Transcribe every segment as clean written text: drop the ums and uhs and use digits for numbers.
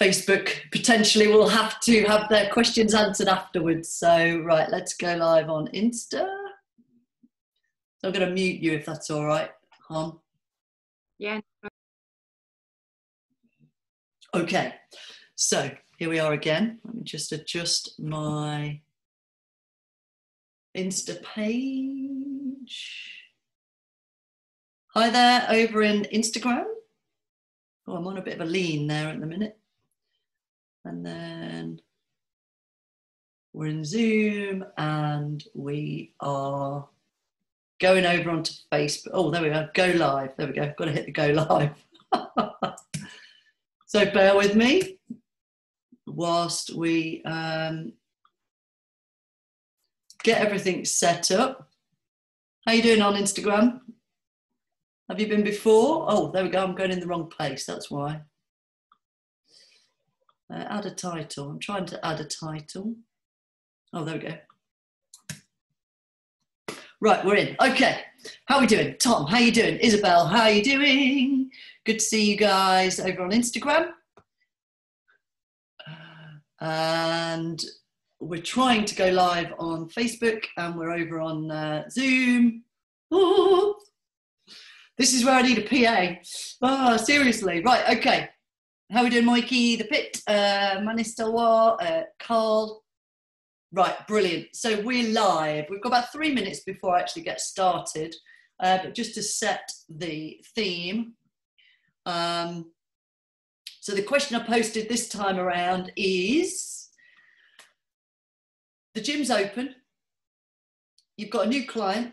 Facebook potentially will have to have their questions answered afterwards. So, right, let's go live on Insta. So I'm going to mute you if that's all right, Han. Yeah. Okay, so here we are again. Let me just adjust my Insta page. Hi there, over in Instagram. Oh, I'm on a bit of a lean there at the minute. And then we're in Zoom and we are going over onto Facebook. Oh, there we go, go live. There we go, got to hit the go live. So bear with me whilst we get everything set up. How you doing on Instagram? Have you been before? Oh, there we go, I'm going in the wrong place, that's why. Add a title. I'm trying to add a title. Oh, there we go. Right, we're in. Okay, how are we doing? Tom, how you doing? Isabel, how are you doing? Good to see you guys over on Instagram. And we're trying to go live on Facebook and we're over on Zoom. Oh, this is where I need a PA. Oh, seriously. Right, okay. How are we doing, Mikey? The Pit, Manistalwa, Carl. Right, brilliant. So we're live. We've got about 3 minutes before I actually get started. But just to set the theme. So the question I posted this time around is, the gym's open. You've got a new client.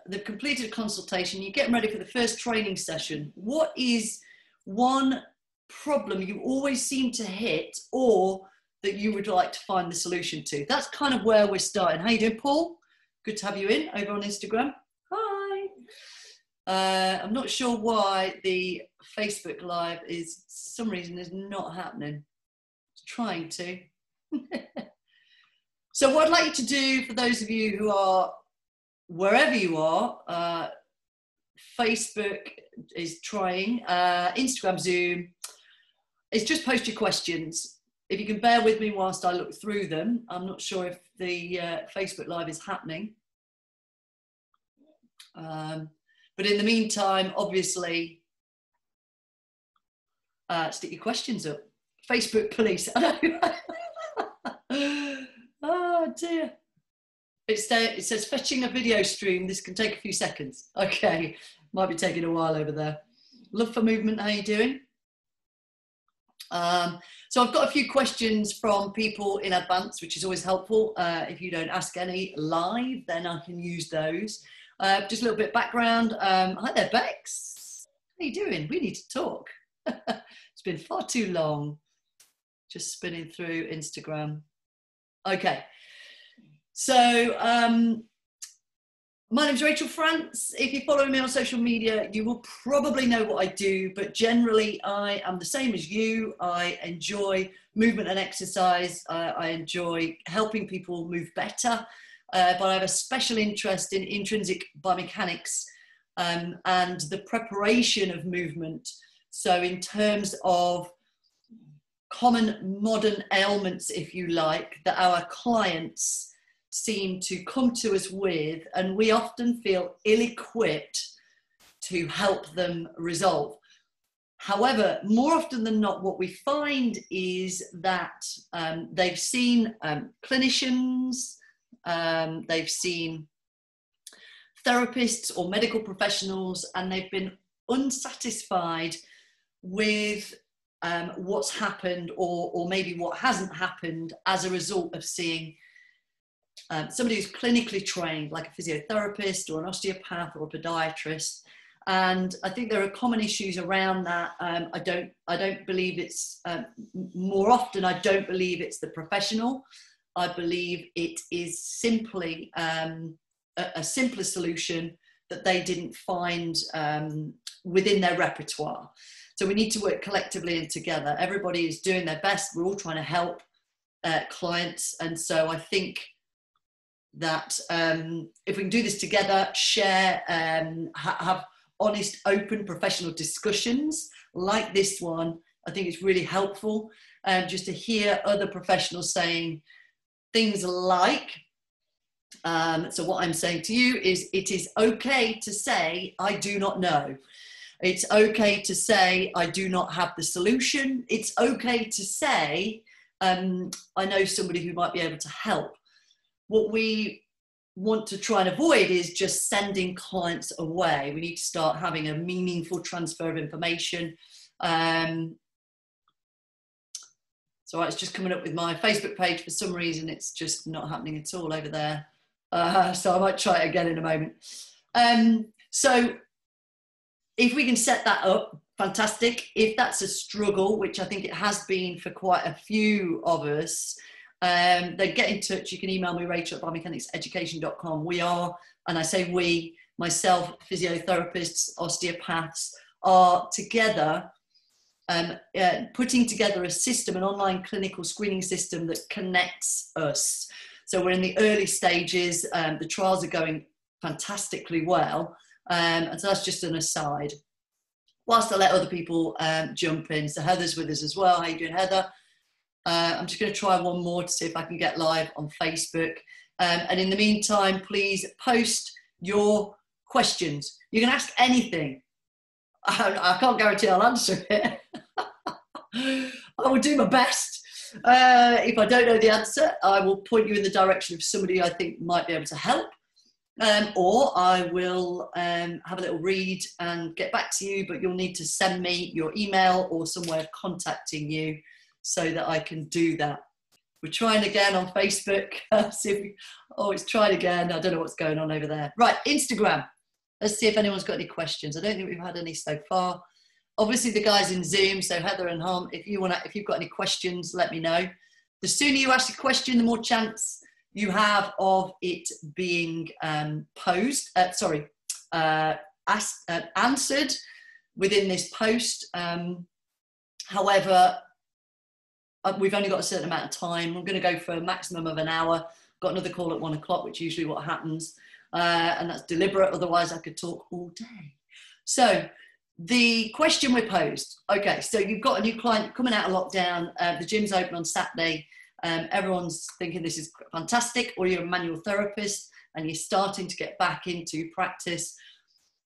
They've completed a consultation. You're getting ready for the first training session. What is one problem you always seem to hit or that you would like to find the solution to? That's kind of where we're starting. How you doing, Paul? Good to have you in over on Instagram. Hi. I'm not sure why the Facebook Live is, for some reason, is not happening. It's trying to. So what I'd like you to do, for those of you who are wherever you are, Facebook is trying, Instagram, Zoom, is just post your questions. If you can bear with me whilst I look through them. I'm not sure if the Facebook Live is happening. But in the meantime, obviously, stick your questions up. Facebook police. I know. Oh dear. It says fetching a video stream. This can take a few seconds. Okay, might be taking a while over there. Love for Movement, how are you doing? So I've got a few questions from people in advance, which is always helpful. If you don't ask any live, then I can use those. Just a little bit of background. Hi there, Bex. How are you doing? We need to talk. It's been far too long. Just spinning through Instagram. Okay. So my name's Rachel France. If you follow me on social media, you will probably know what I do, but generally I am the same as you. I enjoy movement and exercise. I enjoy helping people move better, but I have a special interest in intrinsic biomechanics and the preparation of movement. So in terms of common modern ailments, if you like, that our clients seem to come to us with, and we often feel ill-equipped to help them resolve. However, more often than not, what we find is that they've seen clinicians, they've seen therapists or medical professionals, and they've been unsatisfied with what's happened or maybe what hasn't happened as a result of seeing somebody who's clinically trained, like a physiotherapist or an osteopath or a podiatrist. And I think there are common issues around that. I don't believe it's, more often, I don't believe it's the professional. I believe it is simply a simpler solution that they didn't find within their repertoire. So we need to work collectively and together. Everybody is doing their best. We're all trying to help clients. And so I think that if we can do this together, share, have honest, open, professional discussions like this one, I think it's really helpful just to hear other professionals saying things like, so what I'm saying to you is, it is okay to say, I do not know. It's okay to say, I do not have the solution. It's okay to say, I know somebody who might be able to help. What we want to try and avoid is just sending clients away. We need to start having a meaningful transfer of information. So it's just coming up with my Facebook page. For some reason, it's just not happening at all over there. So I might try it again in a moment. So if we can set that up, fantastic. If that's a struggle, which I think it has been for quite a few of us, then get in touch. You can email me, Rachel@biomechanics.education.com. We are, and I say we, myself, physiotherapists, osteopaths, are together putting together a system, an online clinical screening system that connects us. So we're in the early stages. The trials are going fantastically well. And so that's just an aside. Whilst I let other people jump in. So Heather's with us as well. How you doing, Heather? I'm just going to try one more to see if I can get live on Facebook. And in the meantime, please post your questions. You can ask anything. I can't guarantee I'll answer it. I will do my best. If I don't know the answer, I will point you in the direction of somebody I think might be able to help. Or I will have a little read and get back to you, but you'll need to send me your email or some way of contacting you so that I can do that. We're trying again on Facebook. See if it's tried again. I don't know what's going on over there. Right, Instagram. Let's see if anyone's got any questions. I don't think we've had any so far. Obviously, the guys in Zoom, so Heather and Hom, if you've got any questions, let me know. The sooner you ask a question, the more chance you have of it being answered within this post. However, we've only got a certain amount of time. I'm going to go for a maximum of an hour. Got another call at 1 o'clock, which is usually what happens. And that's deliberate. Otherwise, I could talk all day. So the question we posed. Okay, so you've got a new client coming out of lockdown. The gym's open on Saturday. Everyone's thinking this is fantastic, or you're a manual therapist and you're starting to get back into practice.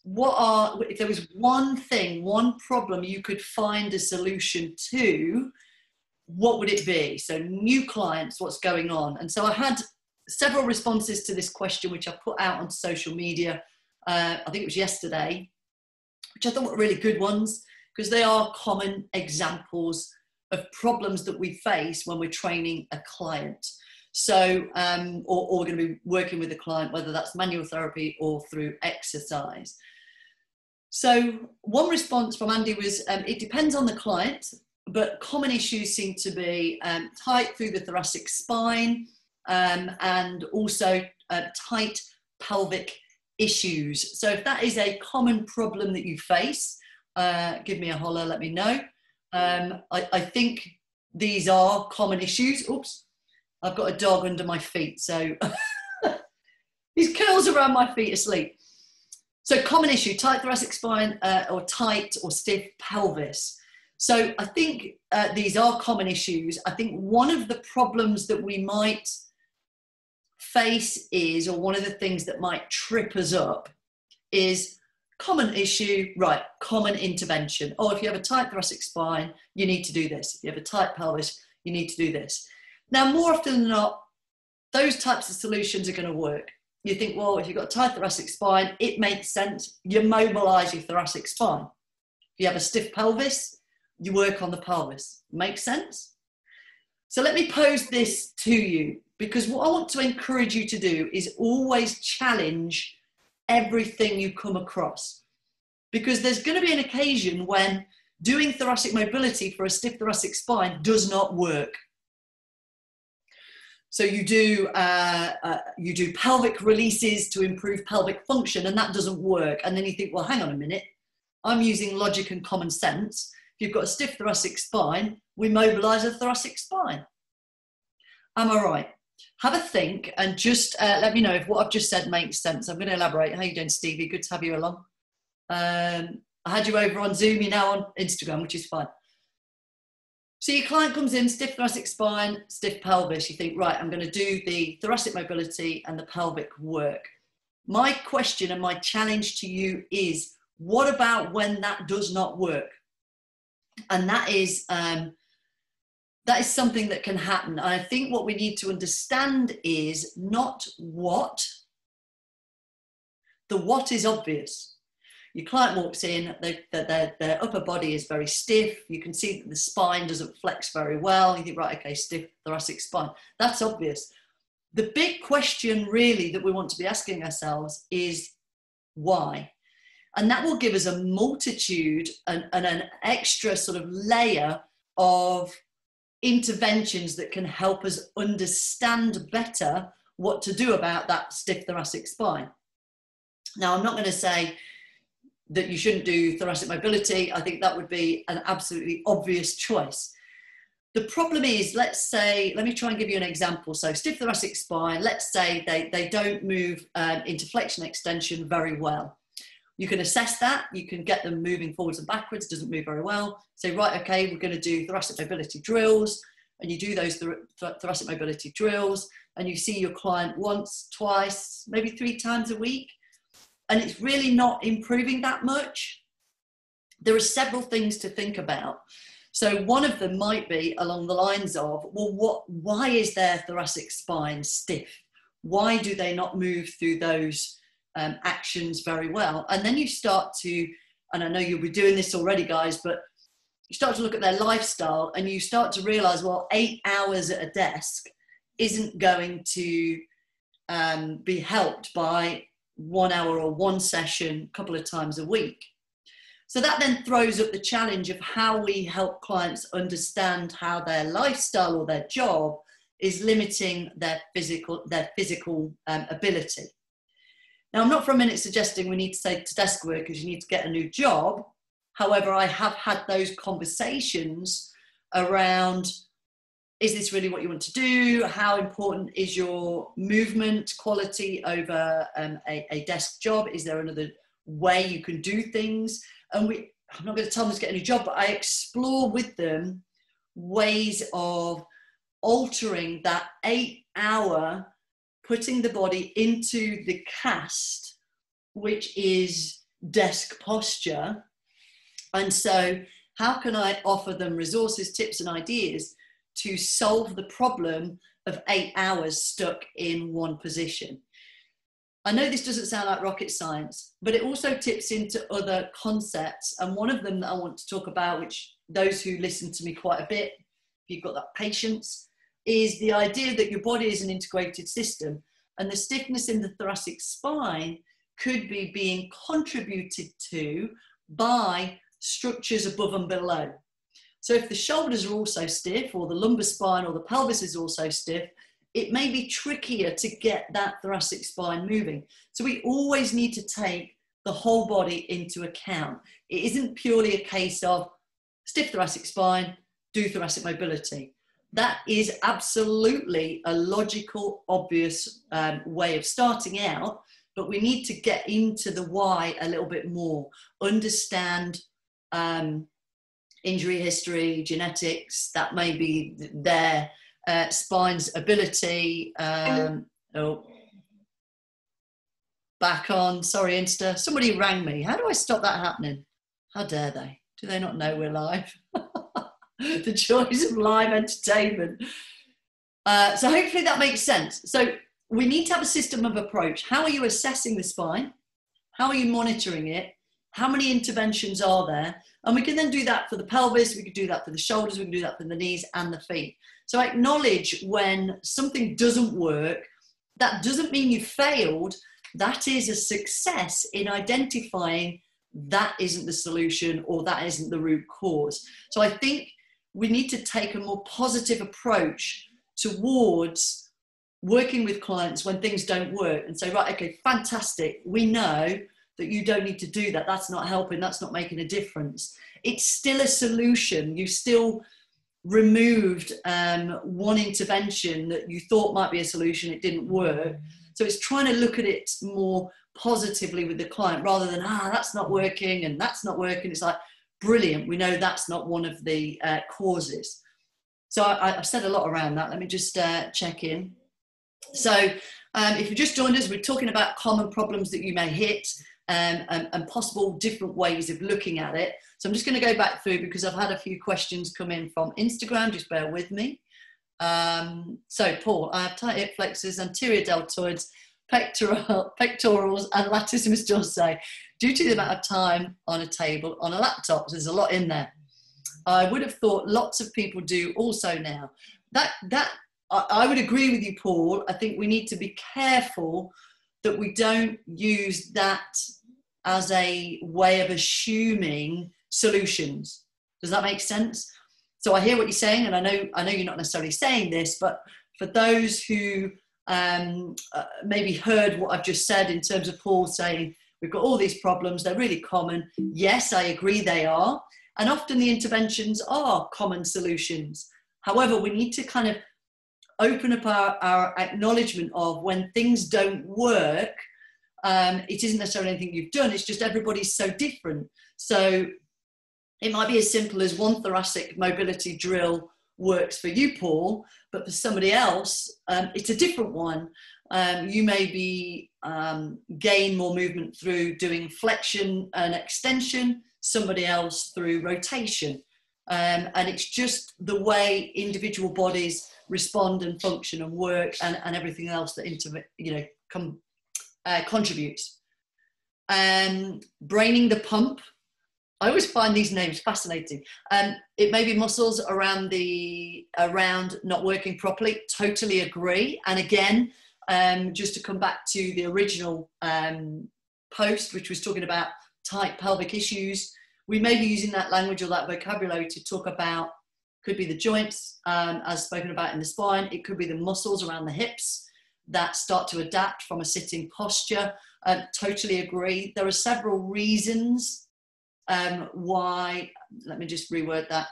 If there was one thing, one problem you could find a solution to, what would it be? So new clients, what's going on? And so I had several responses to this question, which I put out on social media. I think it was yesterday, which I thought were really good ones, because they are common examples of problems that we face when we're training a client. So, or we're going to be working with a client, whether that's manual therapy or through exercise. So one response from Andy was, it depends on the client, but common issues seem to be tight through the thoracic spine, and also tight pelvic issues. So if that is a common problem that you face, give me a holler, let me know. I think these are common issues. Oops, I've got a dog under my feet, so he's curls around my feet asleep. So common issue, tight thoracic spine, or tight or stiff pelvis. So I think these are common issues. I think one of the problems that we might face is, or one of the things that might trip us up is common issue, right, common intervention. Oh, if you have a tight thoracic spine, you need to do this. If you have a tight pelvis, you need to do this. Now, more often than not, those types of solutions are going to work. You think, well, if you've got a tight thoracic spine, it makes sense. You mobilize your thoracic spine. If you have a stiff pelvis, you work on the pelvis. Makes sense? So let me pose this to you, because what I want to encourage you to do is always challenge everything you come across, because there's going to be an occasion when doing thoracic mobility for a stiff thoracic spine does not work. So you do pelvic releases to improve pelvic function, and that doesn't work. And then you think, well, hang on a minute, I'm using logic and common sense. If you've got a stiff thoracic spine, we mobilize a thoracic spine. Am I right? Have a think and just let me know if what I've just said makes sense. I'm going to elaborate. How you doing, Stevie? Good to have you along. I had you over on Zoom, you're now on Instagram, which is fine. So your client comes in, stiff thoracic spine, stiff pelvis. You think, right, I'm going to do the thoracic mobility and the pelvic work. My question and my challenge to you is, what about when that does not work? And that is something that can happen. And I think what we need to understand is not what. The what is obvious. Your client walks in, their upper body is very stiff. You can see that the spine doesn't flex very well. You think, right, okay, stiff thoracic spine. That's obvious. The big question really that we want to be asking ourselves is why? And that will give us a multitude and an extra sort of layer of interventions that can help us understand better what to do about that stiff thoracic spine. Now, I'm not going to say that you shouldn't do thoracic mobility. I think that would be an absolutely obvious choice. The problem is, let's say, let me try and give you an example. So stiff thoracic spine, let's say they don't move into flexion extension very well. You can assess that. You can get them moving forwards and backwards, doesn't move very well. Say, right, okay, we're going to do thoracic mobility drills. And you do those thoracic mobility drills and you see your client once, twice, maybe 3 times a week. And it's really not improving that much. There are several things to think about. So one of them might be along the lines of, well, why is their thoracic spine stiff? Why do they not move through those actions very well? And then you start to, and I know you'll be doing this already, guys, but you start to look at their lifestyle and you start to realize, well, 8 hours at a desk isn't going to be helped by 1 hour or one session a couple of times a week. So that then throws up the challenge of how we help clients understand how their lifestyle or their job is limiting their physical ability. Now, I'm not for a minute suggesting we need to say to desk workers, you need to get a new job. However, I have had those conversations around, is this really what you want to do? How important is your movement quality over a desk job? Is there another way you can do things? And I'm not going to tell them to get a new job, but I explore with them ways of altering that 8-hour, putting the body into the cast, which is desk posture. And so how can I offer them resources, tips and ideas to solve the problem of 8 hours stuck in one position? I know this doesn't sound like rocket science, but it also tips into other concepts. And one of them that I want to talk about, which those who listen to me quite a bit, if you've got that patience, is the idea that your body is an integrated system and the stiffness in the thoracic spine could be being contributed to by structures above and below. So if the shoulders are also stiff, or the lumbar spine or the pelvis is also stiff, it may be trickier to get that thoracic spine moving. So we always need to take the whole body into account. It isn't purely a case of stiff thoracic spine, do thoracic mobility. That is absolutely a logical, obvious way of starting out, but we need to get into the why a little bit more, understand injury history, genetics, that may be their spine's ability. Oh, back on, sorry, Insta. Somebody rang me. How do I stop that happening? How dare they? Do they not know we're live? The joys of live entertainment. So hopefully that makes sense. So we need to have a system of approach. How are you assessing the spine? How are you monitoring it? How many interventions are there? And we can then do that for the pelvis, we can do that for the shoulders, we can do that for the knees and the feet. So I acknowledge when something doesn't work, that doesn't mean you failed. That is a success in identifying that isn't the solution or that isn't the root cause. So I think we need to take a more positive approach towards working with clients when things don't work and say, right, okay, fantastic. We know that you don't need to do that. That's not helping. That's not making a difference. It's still a solution. You still removed one intervention that you thought might be a solution. It didn't work. So it's trying to look at it more positively with the client rather than, that's not working and that's not working. It's like, brilliant. We know that's not one of the causes. So I've said a lot around that. Let me just check in. So if you just joined us, we're talking about common problems that you may hit and possible different ways of looking at it. So I'm just going to go back through because I've had a few questions come in from Instagram. Just bear with me. So Paul, I have tight hip flexors, anterior deltoids, pectorals and latissimus dorsi due to the amount of time on a table on a laptop. So there's a lot in there. I would have thought lots of people do also now. I would agree with you, Paul. I think we need to be careful that we don't use that as a way of assuming solutions. Does that make sense? So I hear what you're saying, and I know you're not necessarily saying this, but for those who maybe heard what I've just said in terms of Paul saying, we've got all these problems, they're really common. Yes, I agree they are. And often the interventions are common solutions. However, we need to kind of open up our acknowledgement of when things don't work. It isn't necessarily anything you've done, it's just everybody's so different. So it might be as simple as one thoracic mobility drill works for you, Paul, but for somebody else, it's a different one. You may be gain more movement through doing flexion and extension, somebody else through rotation. And it's just the way individual bodies respond and function and work and everything else that contributes. Braining the pump. I always find these names fascinating. It may be muscles around not working properly. Totally agree. And again, just to come back to the original post, which was talking about tight pelvic issues, we may be using that language or that vocabulary to talk about, could be the joints, as spoken about in the spine. It could be the muscles around the hips that start to adapt from a sitting posture. Totally agree. There are several reasons why, let me just reword that.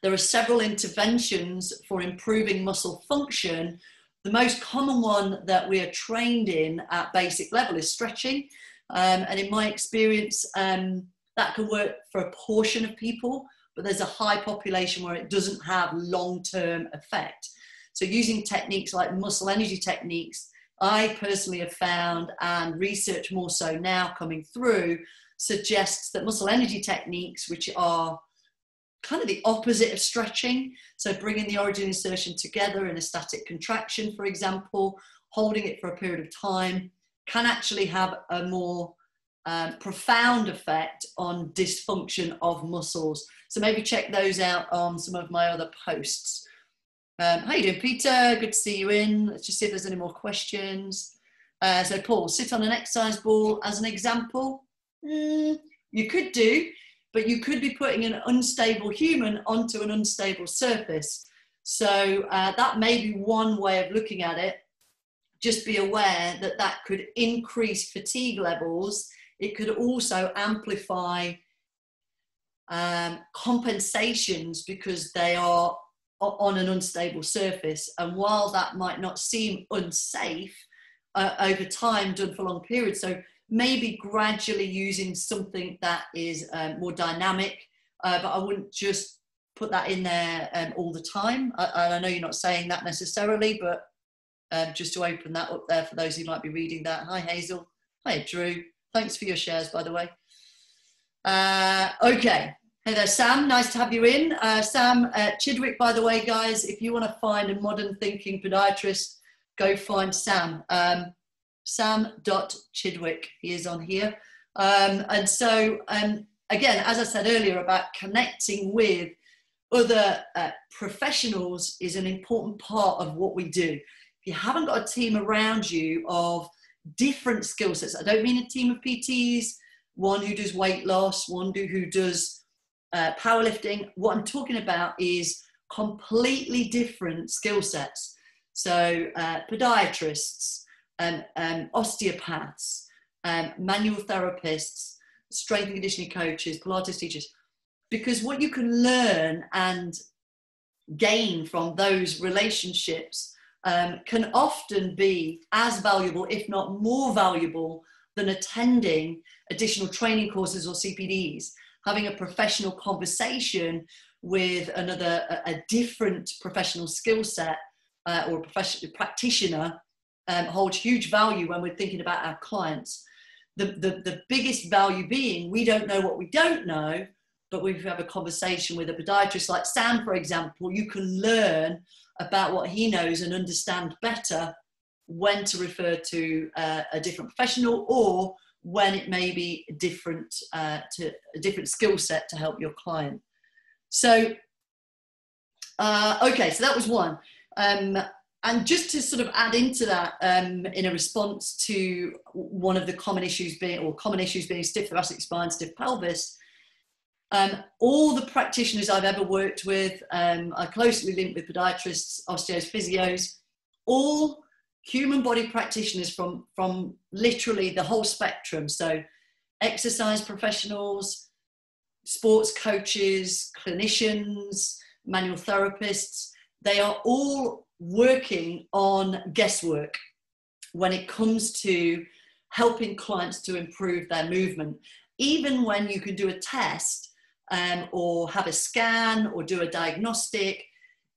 There are several interventions for improving muscle function. The most common one that we are trained in at basic level is stretching. And in my experience, that can work for a portion of people, but there's a high population where it doesn't have long-term effect. So using techniques like muscle energy techniques, I personally have found, and research more so now coming through, suggests that muscle energy techniques, which are kind of the opposite of stretching, so bringing the origin insertion together in a static contraction, for example, holding it for a period of time, can actually have a more profound effect on dysfunction of muscles. So maybe check those out on some of my other posts. How you doing, Peter? Good to see you in. Let's just see if there's any more questions. So Paul, sit on an exercise ball as an example. You could do, but you could be putting an unstable human onto an unstable surface. So that may be one way of looking at it. Just be aware that that could increase fatigue levels. It could also amplify compensations because they are on an unstable surface. And while that might not seem unsafe over time, done for long periods, so maybe gradually using something that is more dynamic, but I wouldn't just put that in there all the time. I know you're not saying that necessarily, but just to open that up there for those who might be reading that. Hi, Hazel. Hi, Drew. Thanks for your shares, by the way. Okay. Hey there, Sam. Nice to have you in. Sam Chidwick, by the way, guys, if you want to find a modern thinking podiatrist, go find Sam. Sam.Chidwick, he is on here. And so, again, as I said earlier about connecting with other professionals is an important part of what we do. If you haven't got a team around you of different skill sets, I don't mean a team of PTs, one who does weight loss, one who does powerlifting. What I'm talking about is completely different skill sets. So podiatrists, osteopaths, manual therapists, strength and conditioning coaches, Pilates teachers, because what you can learn and gain from those relationships can often be as valuable, if not more valuable, than attending additional training courses or CPDs. Having a professional conversation with a different professional skill set or a professional practitioner holds huge value when we're thinking about our clients. The biggest value being, we don't know what we don't know, but we have a conversation with a podiatrist like Sam, for example, you can learn about what he knows and understand better when to refer to a different professional, or when it may be different to a different skill set to help your client. So, okay, so that was one. And just to sort of add into that, in a response to one of the common issues being stiff thoracic spine, stiff pelvis, all the practitioners I've ever worked with, I closely linked with podiatrists, osteos, physios, all human body practitioners from literally the whole spectrum. So exercise professionals, sports coaches, clinicians, manual therapists, they are all working on guesswork when it comes to helping clients to improve their movement. Even when you can do a test or have a scan or do a diagnostic,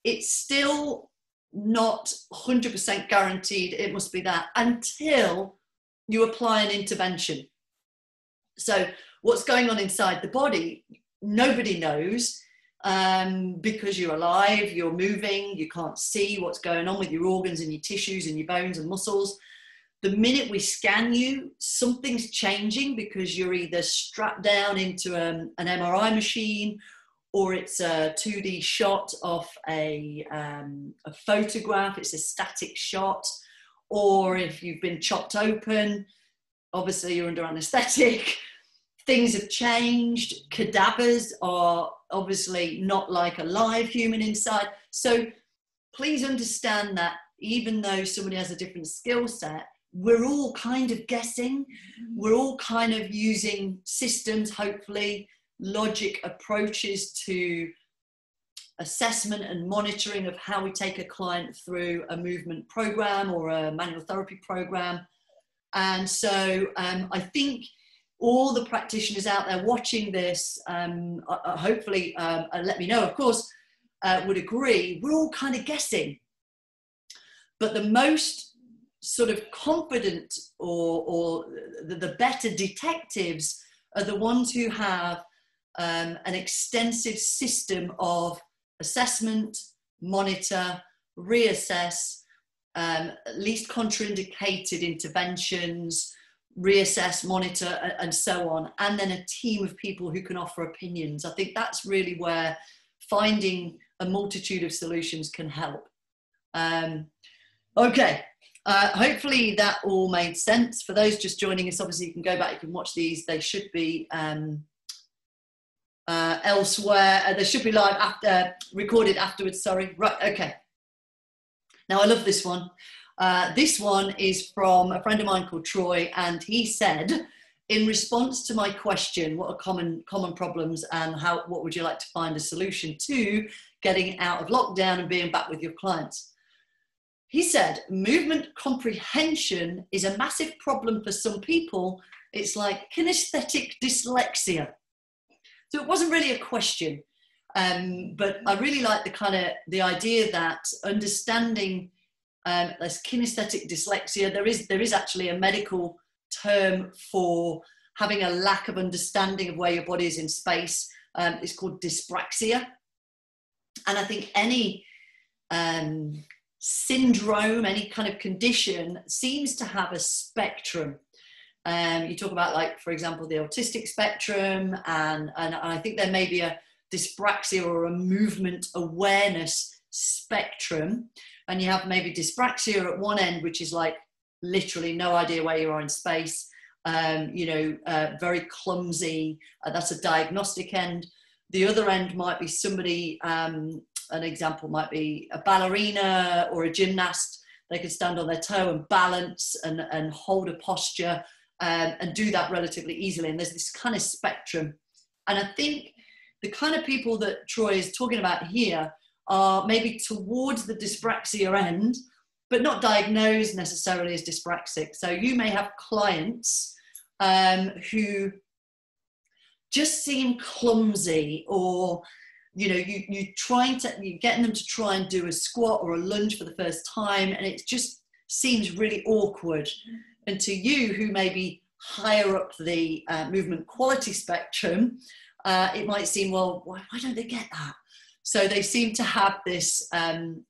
it's still not 100% guaranteed it must be that until you apply an intervention. So what's going on inside the body, nobody knows. Because you're alive, you're moving, you can't see what's going on with your organs and your tissues and your bones and muscles. The minute we scan you, something's changing because you're either strapped down into an MRI machine, or it's a 2D shot of a photograph, it's a static shot, or if you've been chopped open, obviously you're under anaesthetic. Things have changed. Cadavers are obviously not like a live human inside. So please understand that even though somebody has a different skill set, we're all kind of guessing. We're all kind of using systems, hopefully, logic approaches to assessment and monitoring of how we take a client through a movement program or a manual therapy program. And so I think all the practitioners out there watching this, hopefully, let me know, of course, would agree, we're all kind of guessing. But the most sort of confident or the better detectives are the ones who have an extensive system of assessment, monitor, reassess, least contraindicated interventions, reassess, monitor, and so on, and then a team of people who can offer opinions. I think that's really where finding a multitude of solutions can help. Okay, hopefully that all made sense. For those just joining us, obviously you can go back, you can watch these. They should be elsewhere. They should be live after, recorded afterwards, sorry. Right, okay. Now I love this one. This one is from a friend of mine called Troy, and he said, in response to my question, what are common problems and what would you like to find a solution to getting out of lockdown and being back with your clients? He said, movement comprehension is a massive problem for some people. It's like kinesthetic dyslexia. So it wasn't really a question, but I really like the idea that understanding there's kinesthetic dyslexia. There is actually a medical term for having a lack of understanding of where your body is in space. It's called dyspraxia. And I think any syndrome, any kind of condition seems to have a spectrum. You talk about, like, for example, the autistic spectrum, and I think there may be a dyspraxia or a movement awareness spectrum. And you have maybe dyspraxia at one end, which is like literally no idea where you are in space, very clumsy. That's a diagnostic end. The other end might be somebody, an example might be a ballerina or a gymnast. They can stand on their toe and balance and hold a posture and do that relatively easily. And there's this kind of spectrum. And I think the kind of people that Troy is talking about here are maybe towards the dyspraxia end, but not diagnosed necessarily as dyspraxic. So you may have clients who just seem clumsy, or you know, you're getting them to try and do a squat or a lunge for the first time, and it just seems really awkward. And to you, who may be higher up the movement quality spectrum, it might seem, well, why don't they get that? So they seem to have this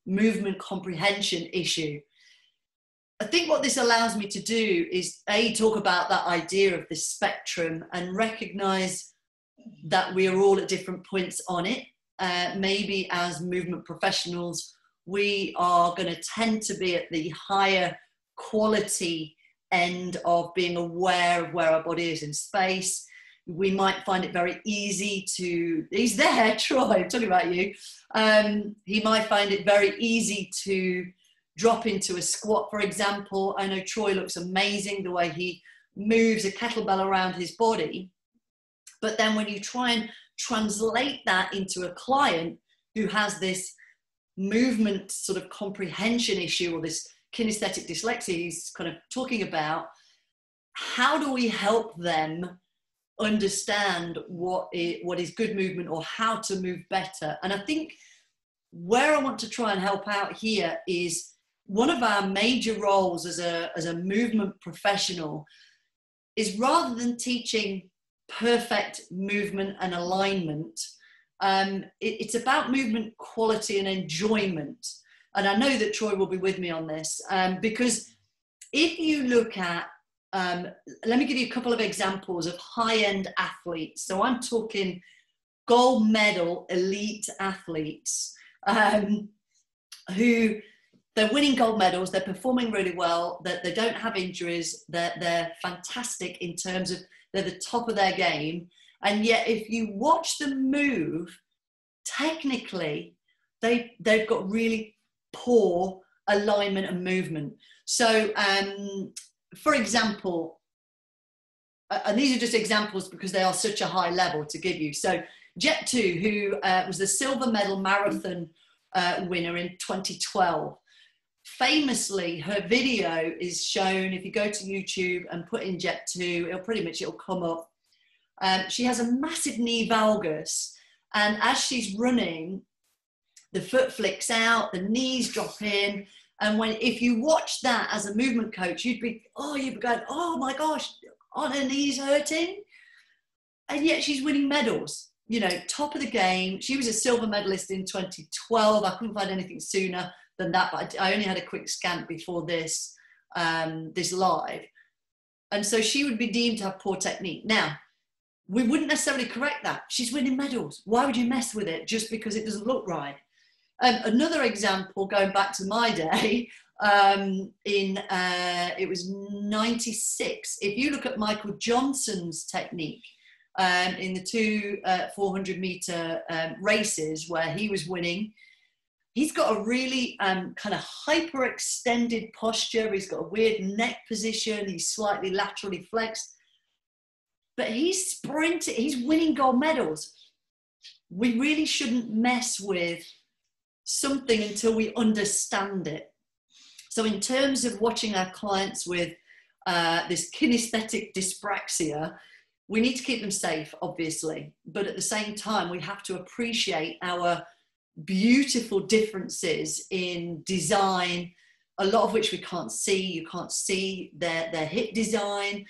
movement comprehension issue. I think what this allows me to do is talk about that idea of this spectrum and recognize that we are all at different points on it. Maybe as movement professionals, we are going to tend to be at the higher quality end of being aware of where our body is in space. We might find it very easy to, he's there, Troy, I'm talking about you. He might find it very easy to drop into a squat, for example. I know Troy looks amazing the way he moves a kettlebell around his body. But then when you try and translate that into a client who has this movement sort of comprehension issue, or this kinesthetic dyslexia he's kind of talking about, how do we help them understand what is good movement or how to move better? And I think where I want to try and help out here is one of our major roles as a movement professional is, rather than teaching perfect movement and alignment, it's about movement quality and enjoyment. And I know that Troy will be with me on this, because if you look at, let me give you a couple of examples of high-end athletes. So I'm talking gold medal elite athletes, who they're winning gold medals, they're performing really well, that they don't have injuries, they're fantastic in terms of they're the top of their game. And yet if you watch them move, technically, they've got really poor alignment and movement. So, for example, and these are just examples because they are such a high level to give you. So Jet 2, who was the silver medal marathon winner in 2012, famously, her video is shown. If you go to YouTube and put in Jet 2, it'll come up. She has a massive knee valgus, and as she's running, the foot flicks out, the knees drop in, and if you watch that as a movement coach, you'd be going, oh my gosh, aren't her knees hurting? And yet she's winning medals, you know, top of the game. She was a silver medalist in 2012. I couldn't find anything sooner than that, but I only had a quick scan before this live. And so she would be deemed to have poor technique. Now, we wouldn't necessarily correct that. She's winning medals. Why would you mess with it just because it doesn't look right? Another example, going back to my day, it was 96. If you look at Michael Johnson's technique in the two 400-meter races where he was winning, he's got a really kind of hyper-extended posture. He's got a weird neck position. He's slightly laterally flexed. But he's sprinting. He's winning gold medals. We really shouldn't mess with something until we understand it. So in terms of watching our clients with this kinesthetic dyspraxia, we need to keep them safe, obviously. But at the same time, we have to appreciate our beautiful differences in design, a lot of which we can't see. You can't see their hip design,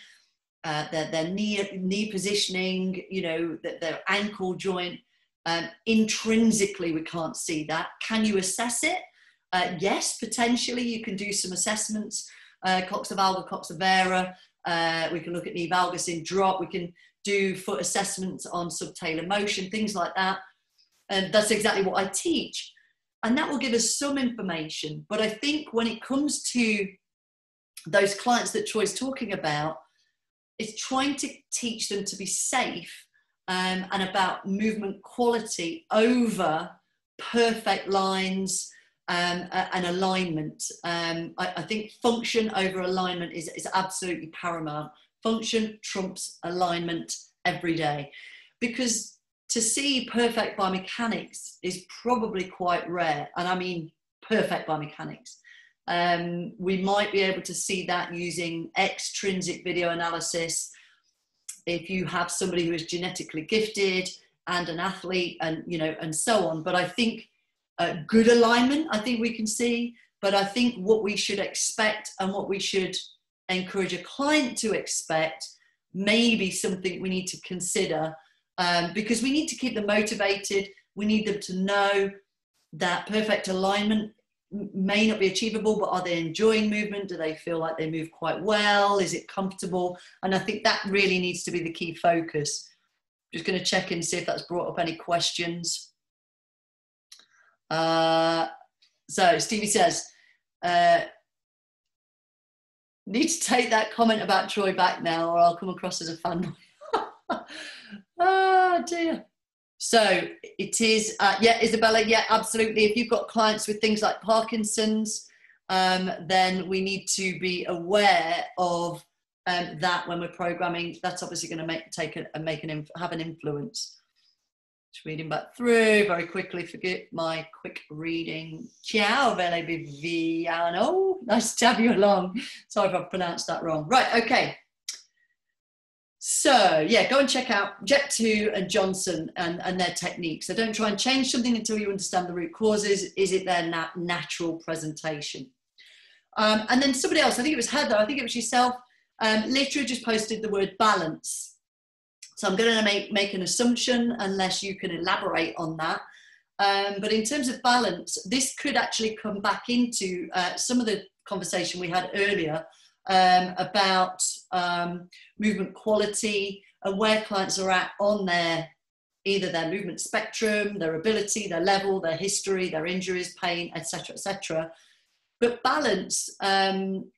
their knee positioning, you know, their ankle joint. Intrinsically, we can't see that. Can you assess it? Yes, potentially. You can do some assessments, coxa valga, coxa vera. We can look at knee valgus in drop. We can do foot assessments on subtalar motion, things like that. And that's exactly what I teach. And that will give us some information. But I think when it comes to those clients that Troy's talking about, it's trying to teach them to be safe and about movement quality over perfect lines and alignment. I think function over alignment is absolutely paramount. Function trumps alignment every day, because to see perfect biomechanics is probably quite rare. And I mean perfect biomechanics. We might be able to see that using extrinsic video analysis. If you have somebody who is genetically gifted and an athlete, and and so on. But I think good alignment, I think we can see. But I think what we should expect and what we should encourage a client to expect may be something we need to consider, because we need to keep them motivated. We need them to know that perfect alignment may not be achievable, but are they enjoying movement? Do they feel like they move quite well? Is it comfortable? And I think that really needs to be the key focus. Just going to check in, see if that's brought up any questions. So Stevie says, need to take that comment about Troy back now, or I'll come across as a fanboy. Oh dear. So it is, yeah, Isabella, yeah, absolutely. If you've got clients with things like Parkinson's, then we need to be aware of that when we're programming. That's obviously going to have an influence. Just reading back through very quickly. Forget my quick reading. Ciao, Vele Viviano. Nice to have you along. Sorry if I've pronounced that wrong. Right, okay. So yeah, go and check out Jet2 and Johnson and their techniques. So don't try and change something until you understand the root causes. Is it their natural presentation? And then somebody else, I think it was Heather, I think it was yourself, literally just posted the word balance. So I'm going to make an assumption unless you can elaborate on that. But in terms of balance, this could actually come back into some of the conversation we had earlier about movement quality and where clients are at on either their movement spectrum, their ability, their level, their history, their injuries, pain, etc., etc. But balance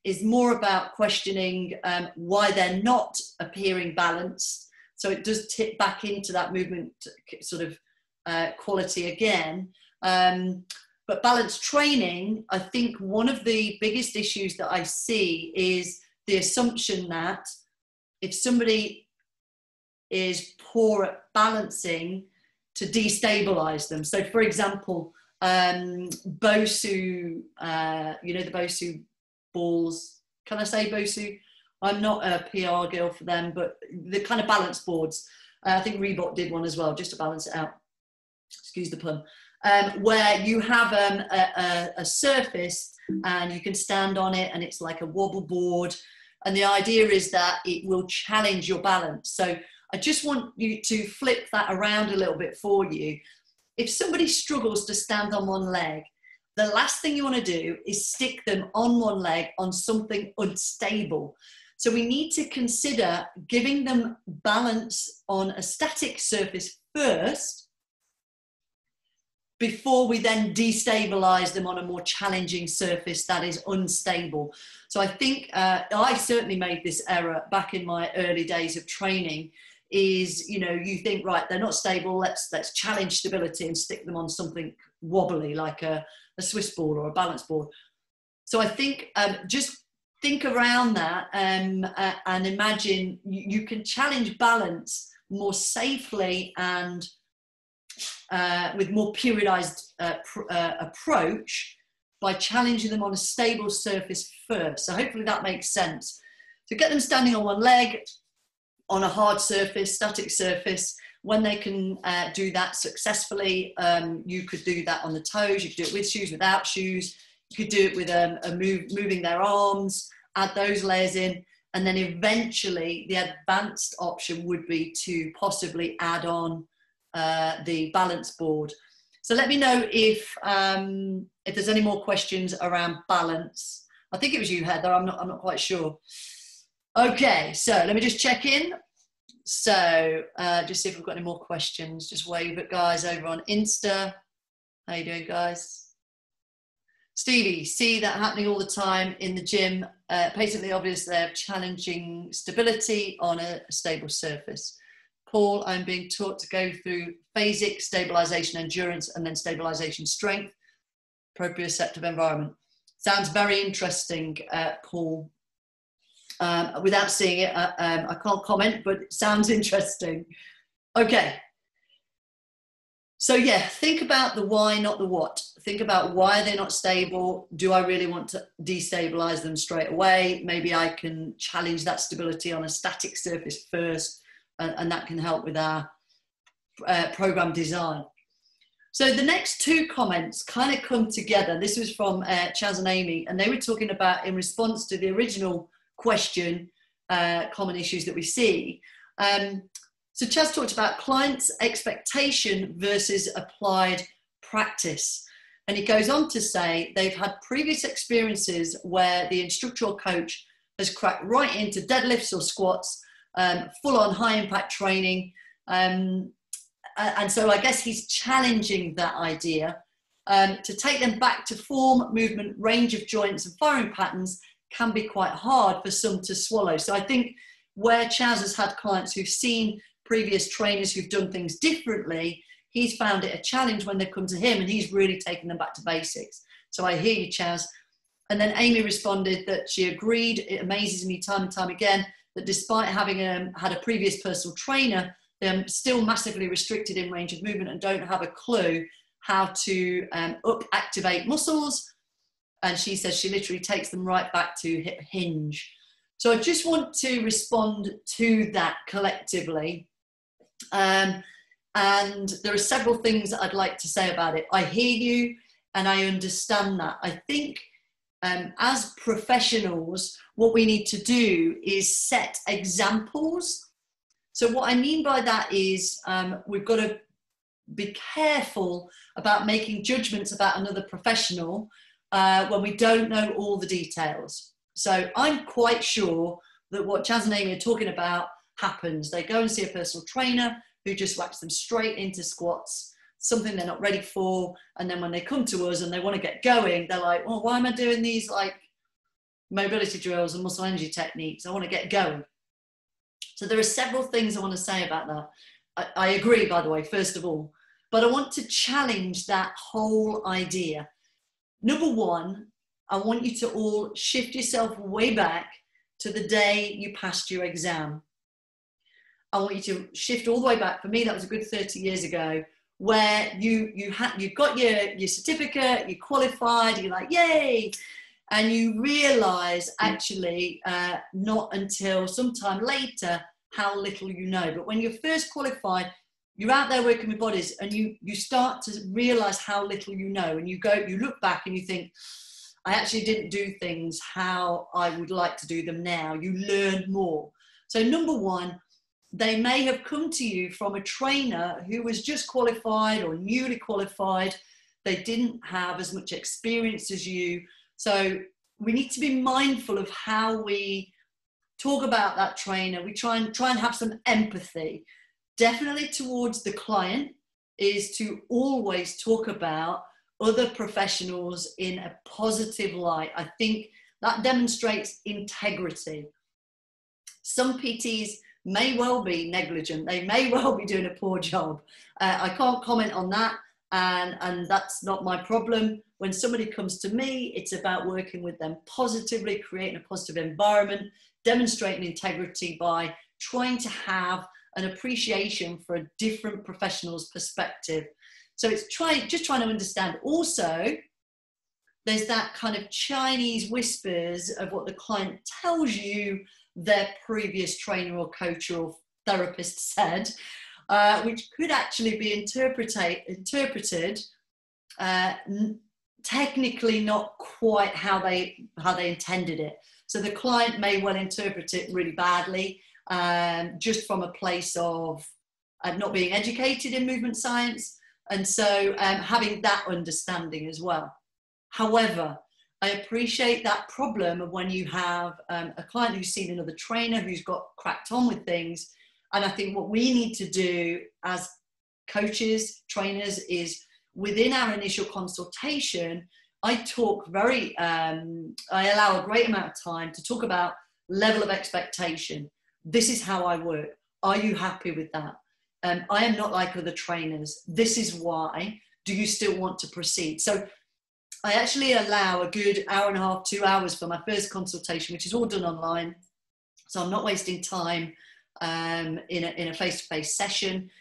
is more about questioning why they're not appearing balanced. So it does tip back into that movement sort of quality again. But balance training, I think one of the biggest issues that I see is the assumption that if somebody is poor at balancing, to destabilize them. So for example, Bosu, the Bosu balls, can I say Bosu? I'm not a PR girl for them, but the kind of balance boards, I think Reebok did one as well, just to balance it out. Excuse the pun. Where you have a surface and you can stand on it and it's like a wobble board. And the idea is that it will challenge your balance. So I just want you to flip that around a little bit for you. If somebody struggles to stand on one leg, the last thing you want to do is stick them on one leg on something unstable. So we need to consider giving them balance on a static surface first, before we then destabilize them on a more challenging surface that is unstable. So I think I certainly made this error back in my early days of training, is, you think, right, they're not stable, let's challenge stability and stick them on something wobbly like a Swiss ball or a balance board. So I think just think around that and imagine you can challenge balance more safely and with more periodized approach by challenging them on a stable surface first. So hopefully that makes sense. So get them standing on one leg on a hard surface, static surface. When they can do that successfully, you could do that on the toes. You could do it with shoes, without shoes. You could do it with moving their arms, add those layers in. And then eventually the advanced option would be to possibly add on the balance board. So let me know if there's any more questions around balance. I think it was you, Heather. I'm not quite sure. Okay, so let me just check in. So just see if we've got any more questions. Just wave at guys over on Insta. How you doing, guys? Stevie, see that happening all the time in the gym. Patently obvious they're challenging stability on a stable surface. Paul, I'm being taught to go through phasic stabilization, endurance, and then stabilization strength, proprioceptive environment. Sounds very interesting, Paul. Without seeing it, I can't comment, but it sounds interesting. Okay. So yeah, think about the why, not the what. Think about why they're not stable. Do I really want to destabilize them straight away? Maybe I can challenge that stability on a static surface first, and that can help with our program design. So the next two comments kind of come together. This was from Chaz and Amy, and they were talking about, in response to the original question, common issues that we see. So Chaz talked about clients' expectation versus applied practice. And he goes on to say they've had previous experiences where the instructor or coach has cracked right into deadlifts or squats, full on high impact training. And so I guess he's challenging that idea to take them back to form, movement, range of joints and firing patterns can be quite hard for some to swallow. So I think where Chaz has had clients who've seen previous trainers who've done things differently, he's found it a challenge when they've come to him, and he's really taken them back to basics. So I hear you, Chaz. And then Amy responded that she agreed. It amazes me time and time again that despite having had a previous personal trainer, they're still massively restricted in range of movement and don't have a clue how to activate muscles. And she says she literally takes them right back to hip hinge. So I just want to respond to that collectively. And there are several things that I'd like to say about it. I hear you and I understand that. I think as professionals, what we need to do is set examples. So what I mean by that is we've got to be careful about making judgments about another professional when we don't know all the details. So I'm quite sure that what Chaz and Amy are talking about happens. They go and see a personal trainer who just whacks them straight into squats, something they're not ready for. And then when they come to us and they want to get going, they're like, well, why am I doing these like mobility drills and muscle energy techniques? I want to get going. So there are several things I want to say about that. I agree, by the way, first of all, but I want to challenge that whole idea. Number one, I want you to all shift yourself way back to the day you passed your exam. I want you to shift all the way back. For me, that was a good 30 years ago, where you got your certificate, you qualified, you're like, yay. And you realize actually not until sometime later how little you know. But when you're first qualified, you're out there working with bodies and you start to realize how little you know. And you look back and you think, I actually didn't do things how I would like to do them now. You learn more. So number one, they may have come to you from a trainer who was just qualified or newly qualified. They didn't have as much experience as you. So we need to be mindful of how we talk about that trainer. We try and have some empathy. Definitely towards the client is to always talk about other professionals in a positive light. I think that demonstrates integrity. Some PTs may well be negligent. They may well be doing a poor job. I can't comment on that, and that's not my problem. When somebody comes to me, it's about working with them positively, creating a positive environment, demonstrating integrity by trying to have an appreciation for a different professional's perspective. So it's just trying to understand. Also, there's that kind of Chinese whispers of what the client tells you their previous trainer or coach or therapist said, which could actually be interpreted technically not quite how they intended it. So the client may well interpret it really badly, just from a place of not being educated in movement science, and so having that understanding as well. However, I appreciate that problem of when you have a client who's seen another trainer who's got cracked on with things. And I think what we need to do as coaches, trainers, is within our initial consultation, I allow a great amount of time to talk about level of expectation. This is how I work. Are you happy with that? I am not like other trainers. This is why. Do you still want to proceed? So I actually allow a good hour and a half, 2 hours for my first consultation, which is all done online. So I'm not wasting time in a face-to-face session.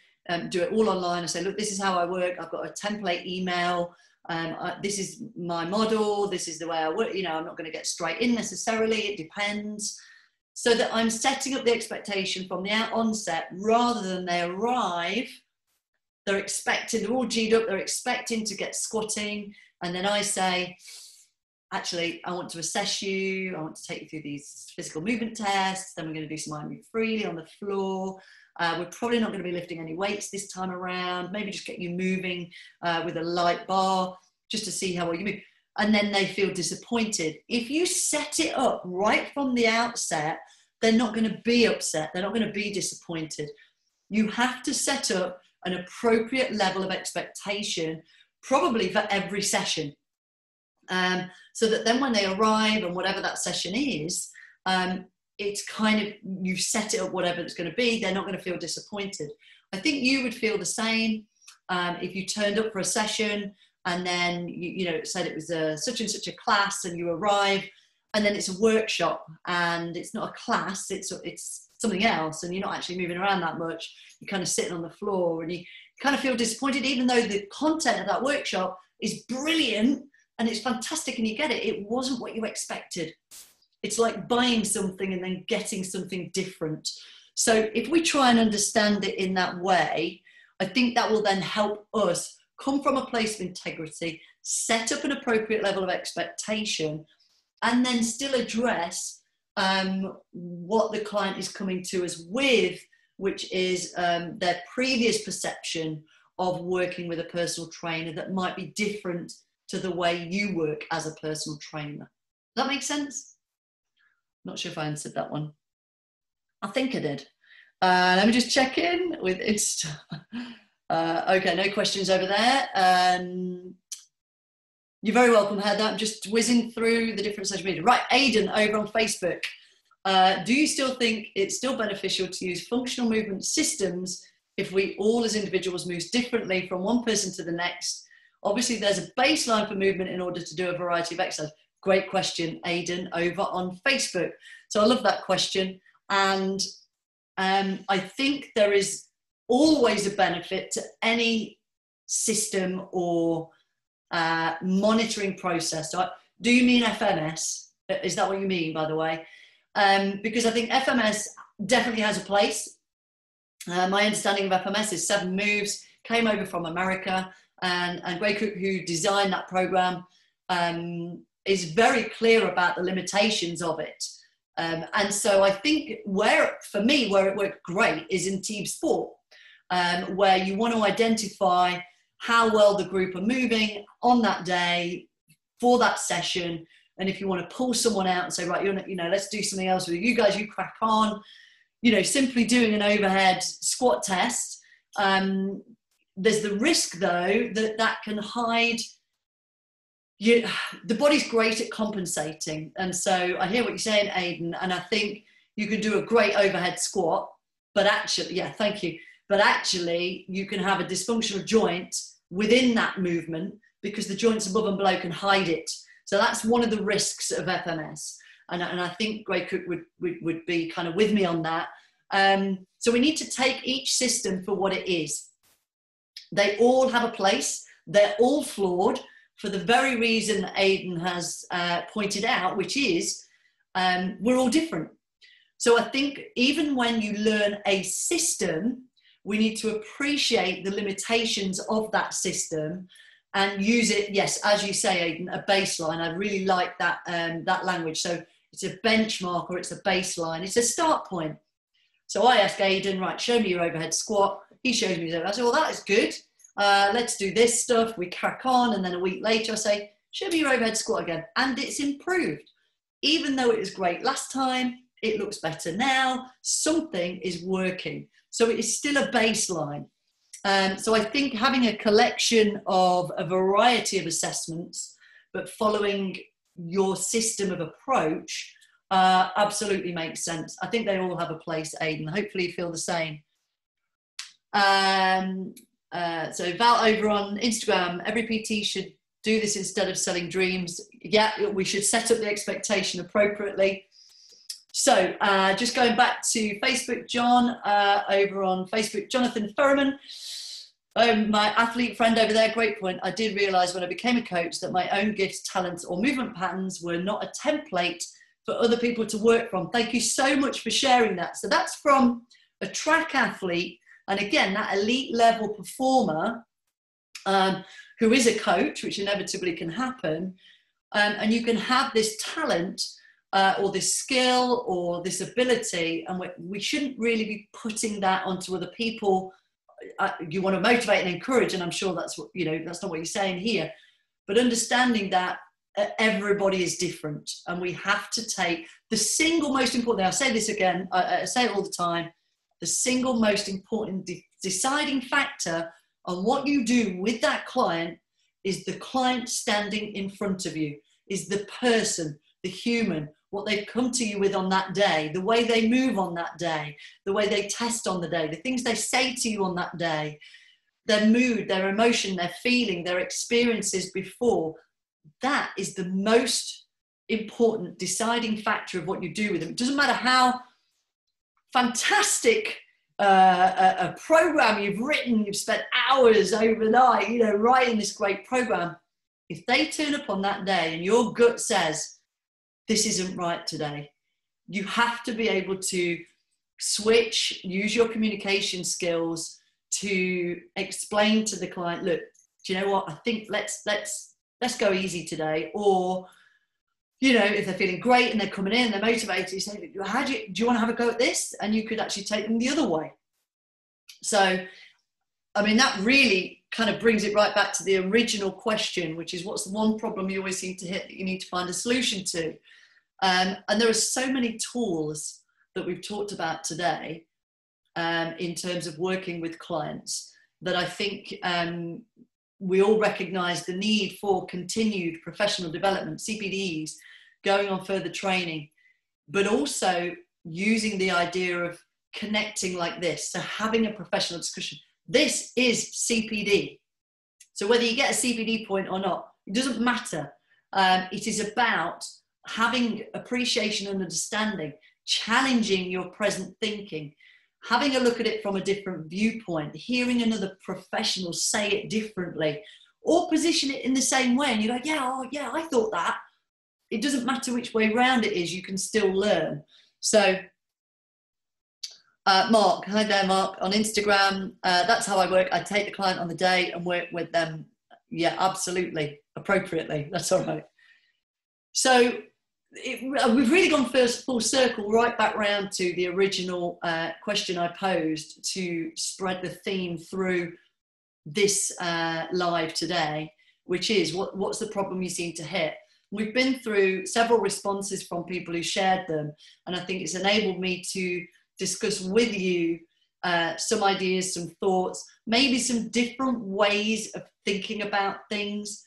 Do it all online. I say, look, this is how I work. I've got a template email. This is my model. This is the way I work. You know, I'm not going to get straight in necessarily. It depends. So that I'm setting up the expectation from the onset rather than they arrive they're expecting, they're all G'd up, they're expecting to get squatting. And then I say, actually, I want to assess you. I want to take you through these physical movement tests. Then we're going to do some I move freely on the floor. We're probably not going to be lifting any weights this time around. Maybe just get you moving with a light bar just to see how well you move. And then they feel disappointed. If you set it up right from the outset, they're not going to be upset. They're not going to be disappointed. You have to set up an appropriate level of expectation, probably for every session. So that then when they arrive and whatever that session is, it's kind of, you set it up whatever it's going to be, they're not going to feel disappointed. I think you would feel the same if you turned up for a session and then you know, said it was a such and such a class, and you arrive and then it's a workshop and it's not a class, it's something else, and you're not actually moving around that much. You're kind of sitting on the floor and you kind of feel disappointed, even though the content of that workshop is brilliant and it's fantastic and you get it. It wasn't what you expected. It's like buying something and then getting something different. So if we try and understand it in that way, I think that will then help us come from a place of integrity, set up an appropriate level of expectation, and then still address what the client is coming to us with, which is their previous perception of working with a personal trainer that might be different to the way you work as a personal trainer. Does that make sense? Not sure if I answered that one. I think I did. Let me just check in with Insta. Okay, no questions over there. You're very welcome, Heather. I'm just whizzing through the different social media. Right, Aidan over on Facebook. Do you still think it's still beneficial to use functional movement systems if we all as individuals move differently from one person to the next? Obviously, there's a baseline for movement in order to do a variety of exercise. Great question, Aidan, over on Facebook. So I love that question. And I think there is always a benefit to any system or monitoring process. So do you mean FMS? Is that what you mean, by the way? Because I think FMS definitely has a place. My understanding of FMS is 7 moves, came over from America, and Gray Cook, who designed that program, is very clear about the limitations of it. And so I think for me, where it worked great is in team sport, where you want to identify how well the group are moving on that day for that session. And if you want to pull someone out and say, right, let's do something else with you guys, you crack on, simply doing an overhead squat test. There's the risk, though, that can hide. The body's great at compensating. And so I hear what you're saying, Aidan, and I think you can do a great overhead squat, but actually, yeah, thank you. But actually, you can have a dysfunctional joint within that movement because the joints above and below can hide it. So that's one of the risks of FMS. And I think Gray Cook would be kind of with me on that. So we need to take each system for what it is. They all have a place. They're all flawed for the very reason that Aidan has pointed out, which is we're all different. So I think even when you learn a system, we need to appreciate the limitations of that system and use it, yes, as you say, Aidan, a baseline. I really like that, that language. So it's a benchmark or it's a baseline. It's a start point. So I ask Aidan, right, show me your overhead squat. He shows me his overhead. I say, well, that is good. Let's do this stuff. We crack on. And then a week later, I say, show me your overhead squat again. And it's improved. Even though it was great last time, it looks better now. Something is working. So it is still a baseline. So I think having a collection of a variety of assessments, but following your system of approach absolutely makes sense. I think they all have a place, Aidan. Hopefully you feel the same. So Val over on Instagram, every PT should do this instead of selling dreams. Yeah, we should set up the expectation appropriately. So just going back to Facebook, John, over on Facebook, Jonathan Furman, my athlete friend over there, great point. I did realise when I became a coach that my own gifts, talents or movement patterns were not a template for other people to work from. Thank you so much for sharing that. So that's from a track athlete And again, that elite level performer who is a coach, which inevitably can happen, and you can have this talent or this skill or this ability, and we shouldn't really be putting that onto other people. You want to motivate and encourage, and I'm sure that's what, that's not what you're saying here, but understanding that everybody is different, and we have to take the single most important thing. I'll say this again, I say it all the time, the single most important deciding factor on what you do with that client is the client standing in front of you, is the person, the human, what they've come to you with on that day, the way they move on that day, the way they test on the day, the things they say to you on that day, their mood, their emotion, their feeling, their experiences before. That is the most important deciding factor of what you do with them. It doesn't matter how fantastic a program you've written, you've spent hours overnight, writing this great program. If they turn up on that day and your gut says, this isn't right today, you have to be able to switch, use your communication skills to explain to the client, look, do you know what? I think let's go easy today. Or, if they're feeling great and they're coming in, they're motivated, you say, do you want to have a go at this? And you could actually take them the other way. So, I mean, that really kind of brings it right back to the original question, which is, what's the one problem you always seem to hit that you need to find a solution to? And there are so many tools that we've talked about today in terms of working with clients that I think we all recognize the need for continued professional development, CPDs, going on further training, but also using the idea of connecting like this. So having a professional discussion. This is CPD. So whether you get a CPD point or not, it doesn't matter. It is about having appreciation and understanding, challenging your present thinking, having a look at it from a different viewpoint, hearing another professional say it differently, or position it in the same way. And you're like, yeah, I thought that. It doesn't matter which way round it is, you can still learn. So Mark, hi there, Mark, on Instagram. That's how I work. I take the client on the day and work with them. Yeah, absolutely, appropriately. That's all right. So we've really gone full circle right back round to the original question I posed to spread the theme through this live today, which is what's the problem you seem to hit? We've been through several responses from people who shared them, and I think it's enabled me to discuss with you some ideas, some thoughts, maybe some different ways of thinking about things.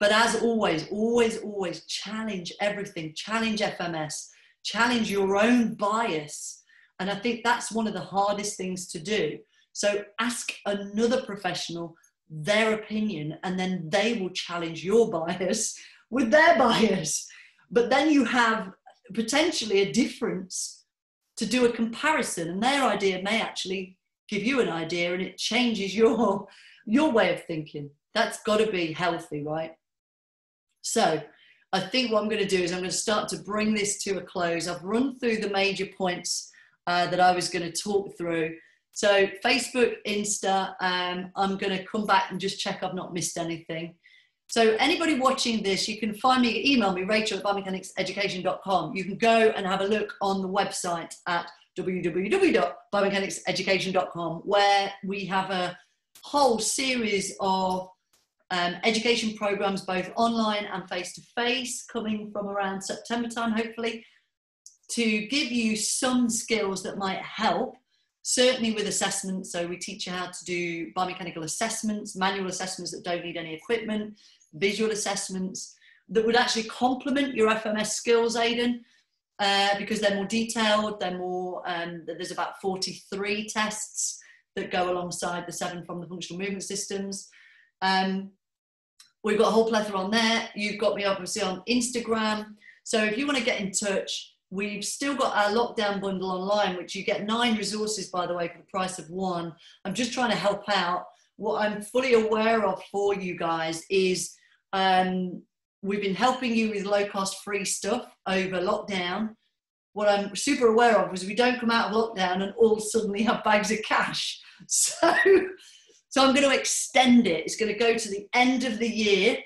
But as always, always challenge everything, challenge FMS, challenge your own bias. And I think that's one of the hardest things to do. So ask another professional their opinion, and then they will challenge your bias with their bias. But then you have potentially a difference to do a comparison, and their idea may actually give you an idea, and it changes your way of thinking. That's got to be healthy, right? So I think what I'm going to do is I'm going to start to bring this to a close. I've run through the major points that I was going to talk through. So Facebook, Insta, I'm going to come back and just check I've not missed anything. So anybody watching this, you can find me, email me, rachel@biomechanics.education.com. You can go and have a look on the website at www.biomechanics.education.com, where we have a whole series of education programs, both online and face-to-face, coming from around September time, hopefully, to give you some skills that might help, certainly with assessments. So we teach you how to do biomechanical assessments, manual assessments that don't need any equipment, visual assessments that would actually complement your FMS skills, Aidan, because they're more detailed, they're more, there's about 43 tests that go alongside the 7 from the functional movement systems. We've got a whole plethora on there. You've got me obviously on Instagram. So if you want to get in touch, we've still got our lockdown bundle online, which you get 9 resources, by the way, for the price of 1. I'm just trying to help out. What I'm fully aware of for you guys is we've been helping you with low-cost free stuff over lockdown. What I'm super aware of is we don't come out of lockdown and all suddenly have bags of cash. So I'm going to extend it. It's going to go to the end of the year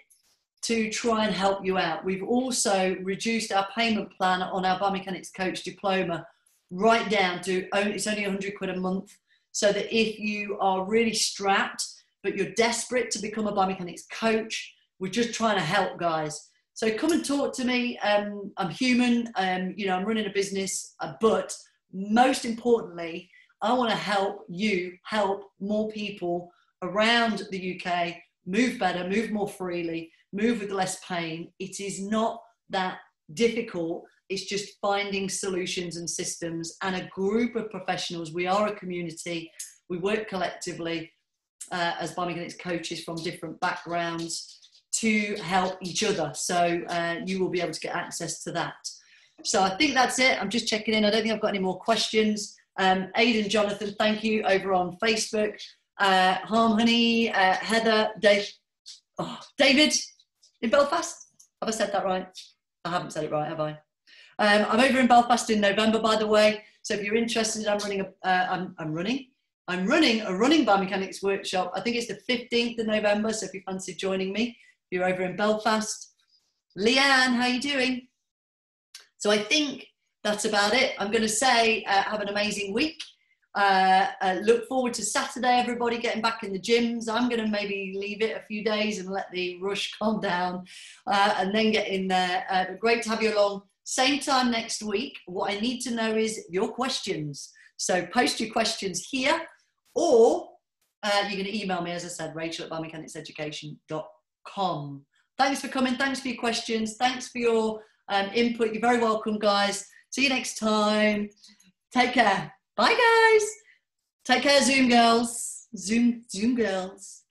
to try and help you out. We've also reduced our payment plan on our Biomechanics Coach Diploma right down to, it's only 100 quid a month, so that if you are really strapped, but you're desperate to become a Biomechanics coach, we're just trying to help, guys. So come and talk to me. I'm human, you know, I'm running a business, but most importantly, I want to help you help more people around the UK move better, move more freely, move with less pain. It is not that difficult. It's just finding solutions and systems and a group of professionals. We are a community. We work collectively as biomechanics coaches from different backgrounds to help each other. So you will be able to get access to that. So I think that's it. I'm just checking in. I don't think I've got any more questions. Aidan, Jonathan, thank you over on Facebook. Harmony, Heather, David in Belfast. Have I said that right? I haven't said it right, have I? I'm over in Belfast in November, by the way. So if you're interested, I'm running a running biomechanics workshop. I think it's the 15th of November. So if you fancy joining me, if you're over in Belfast. Leanne, how are you doing? So I think that's about it. I'm going to say have an amazing week. Look forward to Saturday, everybody getting back in the gyms. I'm going to maybe leave it a few days and let the rush calm down and then get in there. But great to have you along. Same time next week. What I need to know is your questions. So post your questions here, or you're going to email me, as I said, rachel@biomechanics.education.com. Thanks for coming. Thanks for your questions. Thanks for your input. You're very welcome, guys. See you next time. Take care. Bye, guys. Take care, Zoom girls. Zoom girls.